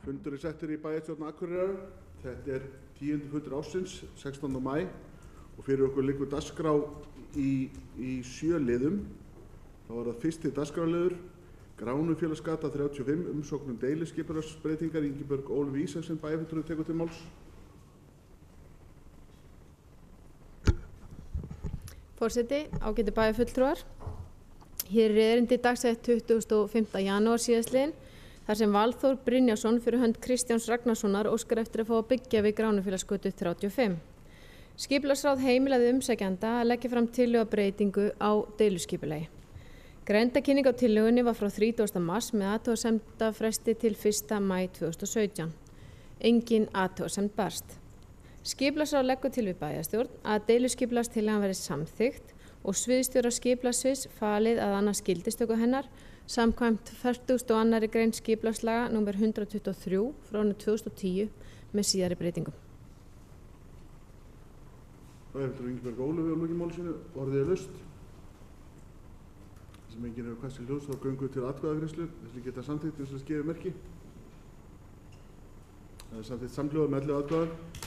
Fundur settur í bæjarstjórn Akureyrar. Þetta 10. fundur ársins, 16. maí, og fyrir okkur liggur dagskrá í 7 liðum. Þá það fyrsti dagskrárliður, Gránufélagsgata 35, umsókn deiliskipulagsbreytingar. Ingibjörg Ólöf Ísaksen, bæjarfulltrúi, tekur til máls. Forseti, ágætu bæjarfulltrúar. Hér erindi dagsett 25. janúar síðastliðinn, þar sem Valþór Brynjarsson fyrir hönd Kristjáns Ragnarssonar óskar eftir að fá að byggja við Gránufélagsgötu 35. Skipulagsráð heimilaði umsækjanda að leggja fram tillögu breytingu á deiluskipulagi. Grenndarkynning á tillögunni var frá 30. mars með athugasemdafresti til 1. maí 2017. Engin athugasemd barst. Skipulagsráð leggur til við bæjarstjórn að deiluskipulagstillagan verði samþykkt og sviðsstjóra skipulagssviðs falið að annast gildistöku hennar samkvæmt 42. grein skipulagslaga nr. 123 frá árinu 2010 með síðari breytingum. Bæjarfulltrúi Ingibjörg Ólöf á lokinmáli sínu. Orðið laust. Það sem enginn hefur kast í ljós, þá göngum við til atkvæðagreiðslu. Þessi geta samþykkt eins og gefa merki. Það samþykkt samhljóða með 11 atkvæðum.